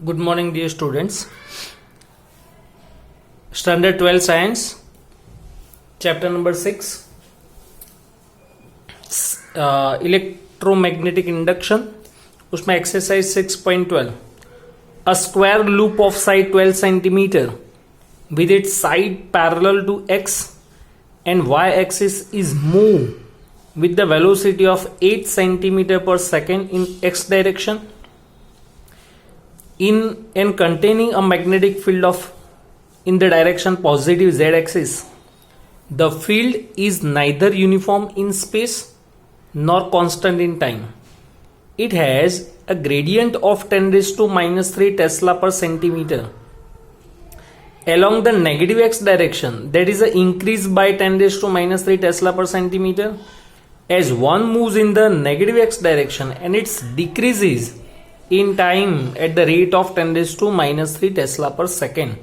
Good morning, dear students. Standard 12 Science, chapter number 6, electromagnetic induction. उसमें exercise 6.12. A square loop of side 12 centimeter with its side parallel to x and y axis is moved with the velocity of 8 centimeter per second in x direction in and containing a magnetic field of in the direction positive z axis. The field is neither uniform in space nor constant in time. It has a gradient of 10 raised to minus 3 Tesla per centimeter. Along the negative x direction, there is an increase by 10 raised to minus 3 Tesla per centimeter. As one moves in the negative x direction and it decreases in time at the rate of 10 raised to minus 3 Tesla per second.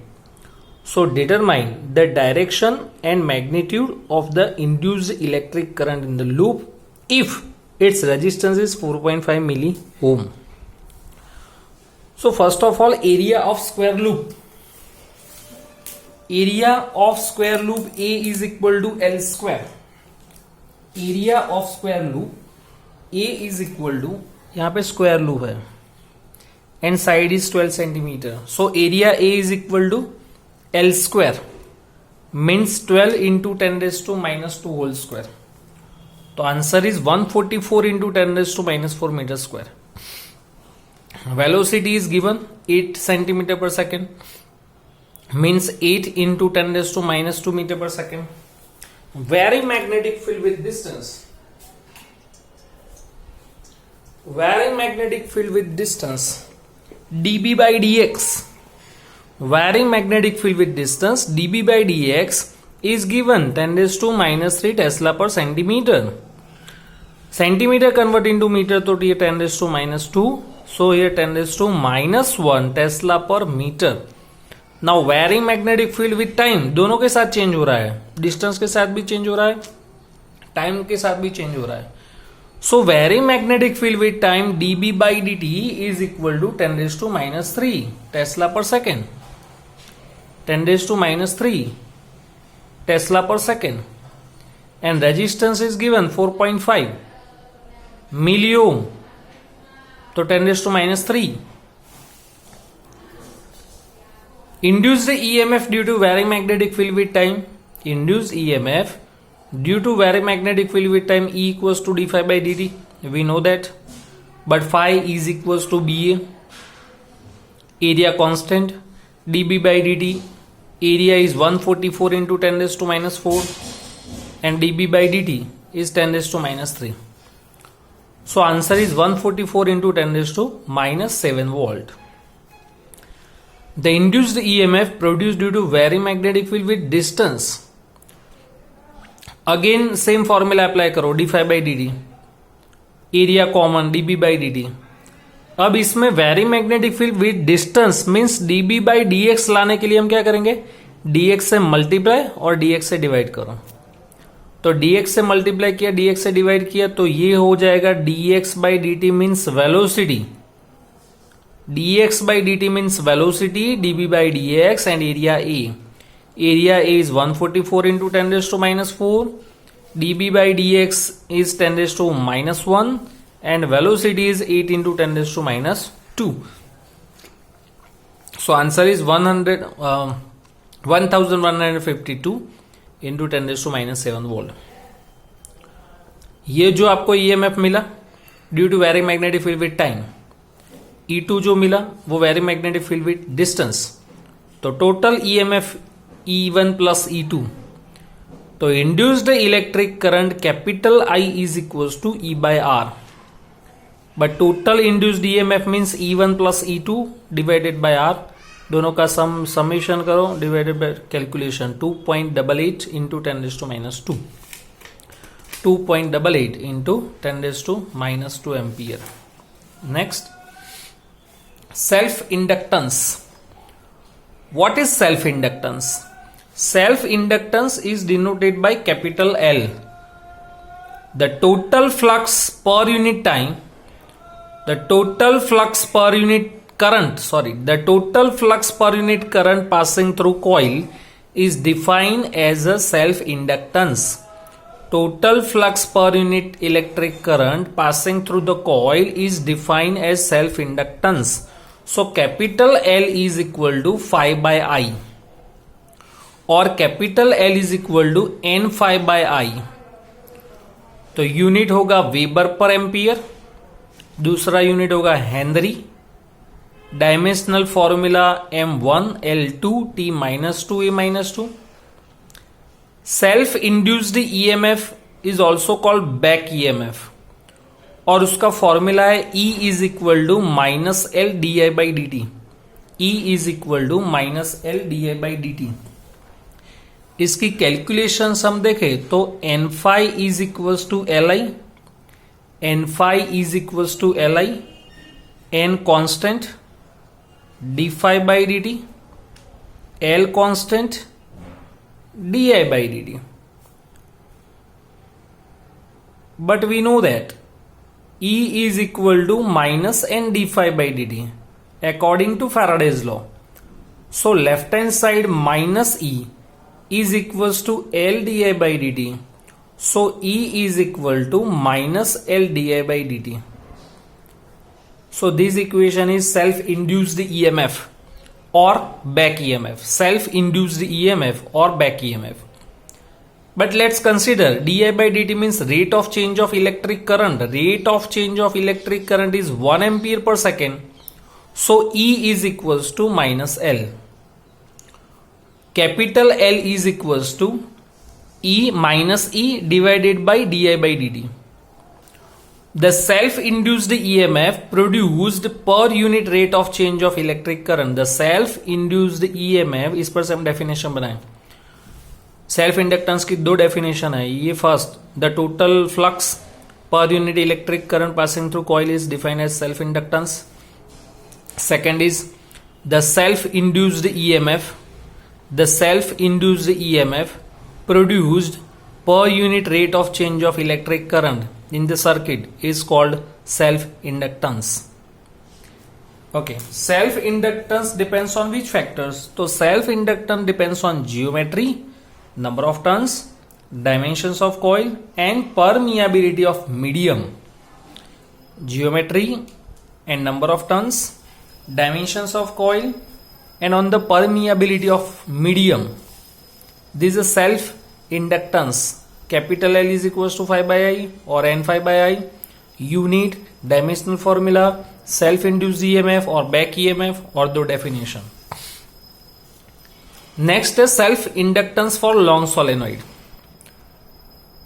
So determine the direction and magnitude of the induced electric current in the loop if its resistance is 4.5 milli ohm. So first of all, area of square loop. Area of square loop A is equal to L square. Area of square loop A is equal to, यहाँ पे square loop है and side is 12 centimeter. So area A is equal to L square means 12 into 10 raised to minus 2 whole square. तो answer is 144 into 10 raised to minus 4 meter square. Velocity is given 8 centimeter per second means 8 into 10 raised to minus 2 meter per second. Vary magnetic field with distance. Vary magnetic field with distance dB by dx. Vary magnetic field with distance dB by dx is given 10 raised to minus 3 Tesla per centimeter. Centimeter convert into meter, तो ये 10 raised to minus 2. So here 10 raised to minus 1 Tesla per meter. Now varying magnetic field with time, दोनों के साथ change हो रहा है, distance के साथ भी चेंज हो रहा है, टाइम के साथ भी चेंज हो रहा है. So varying magnetic field with time dB by dt is equal to 10 raised to minus 3 Tesla per second. 10 raised to minus 3 Tesla per second. And resistance is given 4.5 milli ohm. So 10 raised to minus 3. Induced EMF due to varying magnetic field with time. Induced EMF due to varying magnetic field with time E equals to d phi by dt. We know that. But phi is equals to BA. Area constant dB by dt. Area is 144 into 10 raised to minus 4 and dB by dt is 10 raised to minus 3. So answer is 144 into 10 raised to minus 7 volt. The induced EMF produced due to varying magnetic field with distance. Again same formula apply करो, d phi by dt. Area common dB by dt. अब इसमें very magnetic field with distance means dB by dx लाने के लिए हम क्या करेंगे, dx से मल्टीप्लाई और dx से डिवाइड करो. तो dx से मल्टीप्लाई किया, dx से डिवाइड किया, तो ये हो जाएगा dx by dt means velocity. dx by dt means velocity dB by dx and area A. Area A is 144 into 10 raise to minus 4. dB by dx इज 10 रेज टू माइनस 1 and velocity is 8 into 10 raised to minus 2. So answer is 1152 into 10 raised to minus 7 volt. ये जो आपको EMF मिला due to very magnetic field with time, E2 जो मिला वो very magnetic field with distance, तो total EMF E1 plus E2. तो induced electric current capital I is equals to E by R. But total induced EMF means E1 plus E2 divided by R. दोनों का summation करो divided by calculation 2.88 into 10 raised to minus 2. 2.88 into 10 raised to minus 2 ampere. Next, self inductance. What is self inductance? Self inductance is denoted by capital L. The total flux per unit time, the total flux per unit the total flux per unit current passing through coil is defined as a self-inductance. Total flux per unit electric current passing through the coil is defined as self-inductance. So capital L is equal to phi by I, और capital L is equal to N phi by I. तो unit होगा weber per ampere, दूसरा unit होगा henry. Dimensional formula M1L2T -2 A-2. Self induced EMF is also called back EMF, और उसका formula है E is equal to -L/di/dt. E is equal to -L/di/dt. इसकी calculation हम देखें तो N phi is equals to L I, N phi is equals to L I, N constant, d phi by d t, L constant, d I by d t. But we know that E is equal to minus n d phi by dt according to Faraday's law. So left hand side minus E is equals to L di by dt. So E is equal to minus L di by dt. So this equation is self-induced EMF or back EMF. Self-induced EMF or back EMF. But let's consider di by dt means rate of change of electric current. Rate of change of electric current is 1 ampere per second. So E is equals to minus L. Capital L is equals to E minus E divided by di by dt. The self-induced EMF produced per unit rate of change of electric current. The self-induced EMF, इस पर से हम definition बनाएं. Self inductance की दो definition है. ये first, the total flux per unit electric current passing through coil is defined as self inductance. Second is the self induced EMF. The self induced EMF produced per unit rate of change of electric current in the circuit is called self inductance. Okay, self inductance depends on which factors? So self inductance depends on geometry, number of turns, dimensions of coil and permeability of medium. Geometry and number of turns, dimensions of coil and on the permeability of medium. This is a self inductance. Capital L is equals to phi by I or n phi by I. Unit, dimensional formula, self-induced EMF or back EMF or the definition. Next is self-inductance for long solenoid.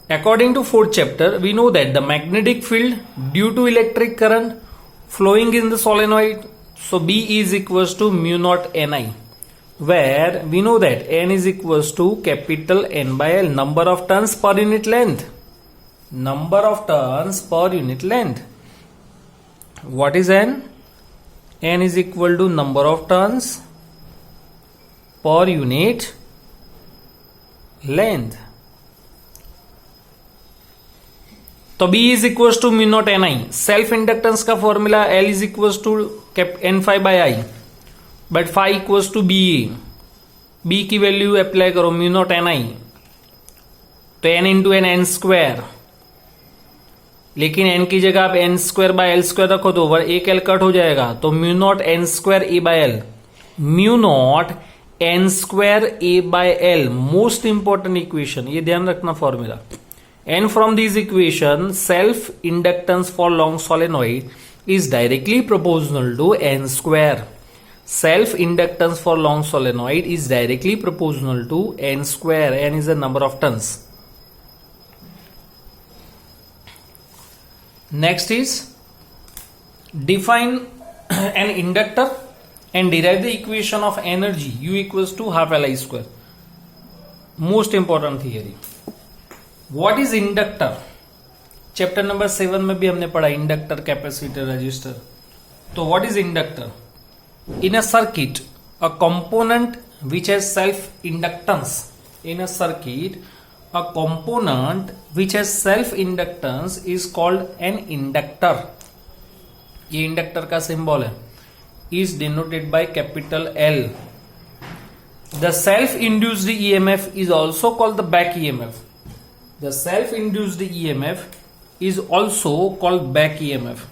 According to fourth chapter, we know that the magnetic field due to electric current flowing in the solenoid, so B is equals to mu naught Ni. Where we know that N is equals to capital N by L, number of turns per unit length. Number of turns per unit length. What is N? N is equal to number of turns per unit length. तो B is equals to mu naught Ni. Self inductance का formula L is equals to N phi by I. But phi equals to B. B की value apply करो mu naught N I, तो N into N N square. लेकिन N की जगह आप N square by L square रखो तो over एक एल कट हो जाएगा, तो mu naught N square A by L. Mu naught N square A by L, most important equation, ये ध्यान रखना formula. And from this equation self inductance for long solenoid is directly proportional to N square. Self inductance for long solenoid is directly proportional to n square. N is the number of turns. Next is define an inductor and derive the equation of energy U equals to half Li square. Most important theory. What is inductor? Chapter number 7 में भी हमने पढ़ा inductor, capacitor, resistor. तो what is inductor? In a circuit, a component which has self-inductance. In a circuit, a component which has self-inductance is called an inductor. ये inductor का symbol है. is denoted by capital L. The self-induced EMF is also called the back EMF. The self-induced EMF is also called back EMF,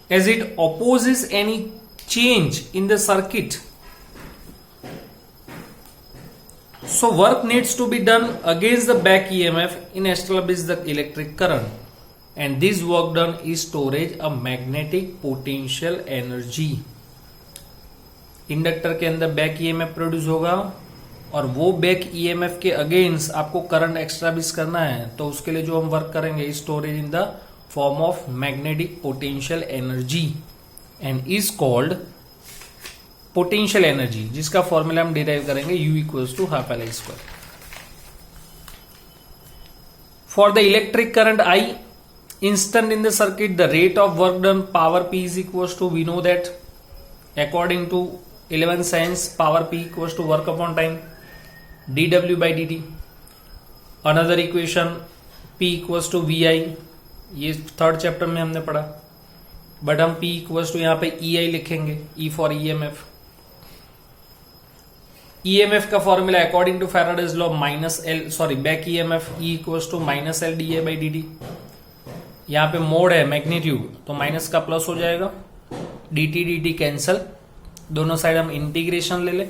as it opposes any change in the circuit. So work needs to be done against the back EMF in establish the electric current, and this work done is storage a magnetic potential energy. Inductor के अंदर back EMF produce होगा और वो back EMF के against आपको current एक्स्ट्राबिस करना है, तो उसके लिए जो हम वर्क करेंगे storage in the form of magnetic potential energy and is called potential energy, जिसका फॉर्मूला हम डिराइव करेंगे U equals to half L I square. For the electric current I instant in the circuit, the rate of work done power P is equals to, we know that according to 11th science, power P equals to work upon time dW by dt. Another equation P equals to VI, ये third chapter में हमने पढ़ा, but हम P equals to यहाँ पे EI लिखेंगे, E for EMF. EMF का फॉर्मूला according to Faraday's law back EMF E equals to minus L d A by d t. यहाँ पे मोड है मैग्नीट्यूड, तो माइनस का प्लस हो जाएगा, dt कैंसल, दोनों साइड हम इंटीग्रेशन ले ले,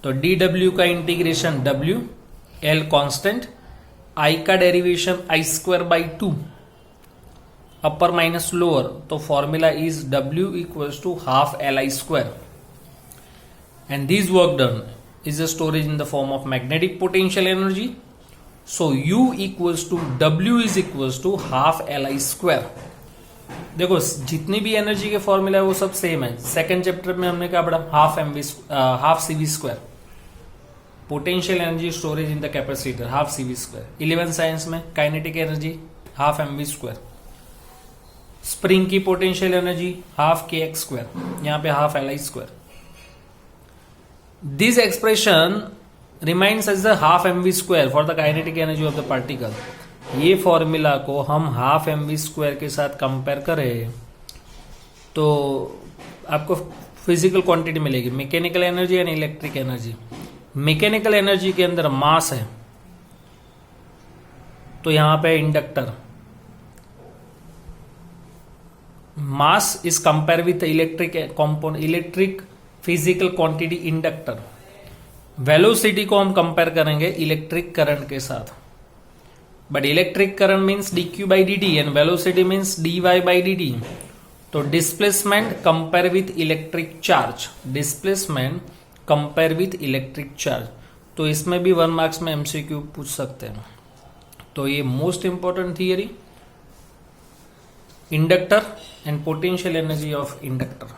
तो dw का integration w, l constant, I का derivation I square by 2, upper minus lower, तो formula is w equals to half L I square. And this work done is a storage in the form of magnetic potential energy. So U equals to W is equals to half Li square. देखो जितनी भी energy के formula है वो सब same है. Second chapter में हमने क्या पढ़ा, half CV square, potential energy storage in the capacitor half CV square. 11 science में kinetic energy half mv square, spring की potential energy half kx square, यहाँ पे half Li square. This expression reminds us the half mv square for the kinetic energy of the particle. ये formula को हम half mv square के साथ compare करें तो आपको फिजिकल क्वांटिटी मिलेगी, mechanical energy and electric energy. Mechanical energy के अंदर मास है, तो यहां पे inductor, mass is compare with electric component, electric physical quantity inductor. Velocity को हम कंपेयर करेंगे इलेक्ट्रिक करंट के साथ, but electric current means dq by dt and velocity means dy by dt. तो displacement compare with electric charge, displacement compare with electric charge. तो इसमें भी 1 marks में MCQ पूछ सकते हैं. तो ये most important theory, inductor and potential energy of inductor.